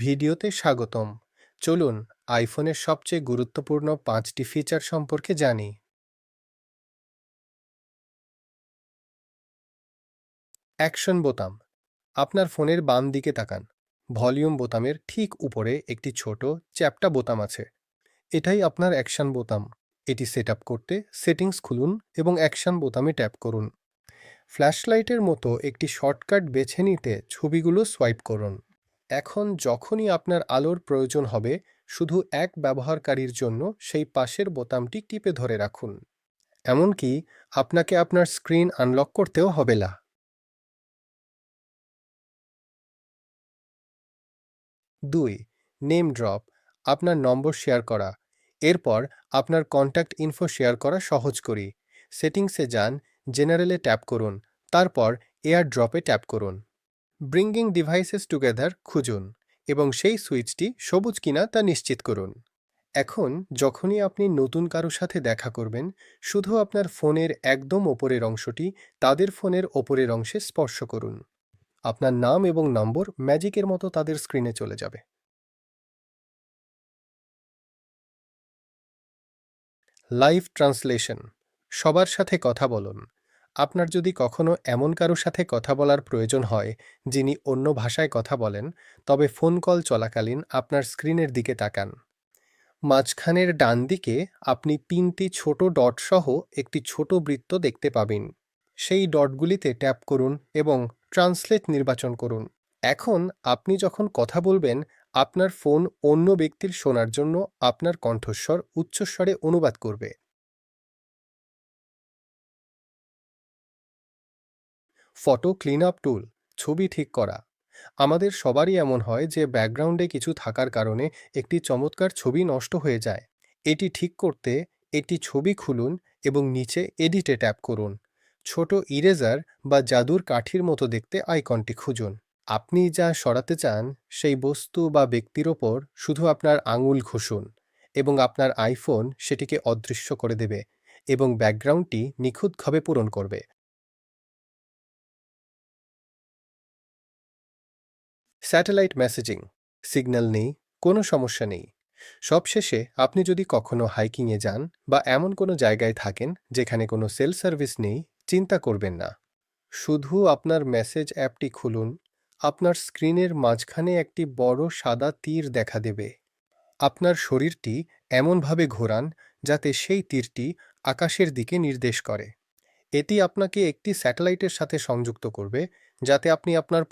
ভিডিওতে স্বাগতম। চলুন আইফোনের সবচেয়ে গুরুত্বপূর্ণ 5টি ফিচার সম্পর্কে জানি। অ্যাকশন বোতাম। আপনার ফোনের বাম দিকে তাকান। ভলিউম বোতামের ঠিক উপরে একটি ছোট চ্যাপ্টা বোতাম আছে। এটাই আপনার অ্যাকশন বোতাম। এটি সেট আপ করতে সেটিংস খুলুন এবং অ্যাকশন বোতামে ট্যাপ করুন। ফ্ল্যাশলাইটের মতো একটি শর্টকাট বেছে নিতে ছবিগুলো সোয়াইপ করুন। এখন যখনই আপনার আলোর প্রয়োজন হবে, শুধু এক ব্যবহারকারীর জন্য সেই পাশের বোতামটি টিপে ধরে রাখুন। এমনকি আপনাকে আপনার স্ক্রিন আনলক করতেও হবে না। 2. নেম ড্রপ, আপনার নম্বর শেয়ার করা। এরপর আপনার কন্ট্যাক্ট ইনফো শেয়ার করা সহজ করি। সেটিংসে যান, জেনারেলে ট্যাপ করুন, তারপর এয়ার ড্রপে ট্যাপ করুন। ব্রিঙ্গিং ডিভাইসেস টুগেদার খুঁজুন এবং সেই সুইচটি সবুজ কিনা তা নিশ্চিত করুন। এখন যখনই আপনি নতুন কারো সাথে দেখা করবেন, শুধু আপনার ফোনের একদম ওপরের অংশটি তাদের ফোনের ওপরের অংশে স্পর্শ করুন। আপনার নাম এবং নম্বর ম্যাজিকের মতো তাদের স্ক্রিনে চলে যাবে। লাইভ ট্রান্সলেশন, সবার সাথে কথা বলুন। আপনার যদি কখনো এমন কারো সাথে কথা বলার প্রয়োজন হয় যিনি অন্য ভাষায় কথা বলেন, তবে ফোন কল চলাকালীন আপনার স্ক্রিনের দিকে তাকান। মাঝখানের ডান দিকে আপনি 3টি ছোট ডট সহ একটি ছোট বৃত্ত দেখতে পাবেন। সেই ডটগুলিতে ট্যাপ করুন এবং ট্রান্সলেট নির্বাচন করুন। এখন আপনি যখন কথা বলবেন, আপনার ফোন অন্য ব্যক্তির শোনার জন্য আপনার কণ্ঠস্বর উচ্চস্বরে অনুবাদ করবে। ফটো ক্লিন আপ টুল, ছবি ঠিক করা। আমাদের সবারই এমন হয় যে ব্যাকগ্রাউন্ডে কিছু থাকার কারণে একটি চমৎকার ছবি নষ্ট হয়ে যায়। এটি ঠিক করতে একটি ছবি খুলুন এবং নিচে এডিটে ট্যাপ করুন। ছোট ইরেজার বা জাদুর কাঠির মতো দেখতে আইকনটি খুঁজুন। আপনি যা সরাতে চান সেই বস্তু বা ব্যক্তির ওপর শুধু আপনার আঙুল ঘষুন এবং আপনার আইফোন সেটিকে অদৃশ্য করে দেবে এবং ব্যাকগ্রাউন্ডটি নিখুঁতভাবে পূরণ করবে। স্যাটেলাইট মেসেজিং, সিগন্যাল নেই, কোনো সমস্যা নেই। সবশেষে আপনি যদি কখনো হাইকিংয়ে যান বা এমন কোনো জায়গায় থাকেন যেখানে কোনো সেল সার্ভিস নেই, চিন্তা করবেন না। শুধু আপনার মেসেজ অ্যাপটি খুলুন। আপনার স্ক্রিনের মাঝখানে একটি বড় সাদা তীর দেখা দেবে। আপনার শরীরটি এমনভাবে ঘোরান যাতে সেই তীরটি আকাশের দিকে নির্দেশ করে। এটি আপনাকে একটি স্যাটেলাইটের সাথে সংযুক্ত করবে, যাতে আপনি আপনার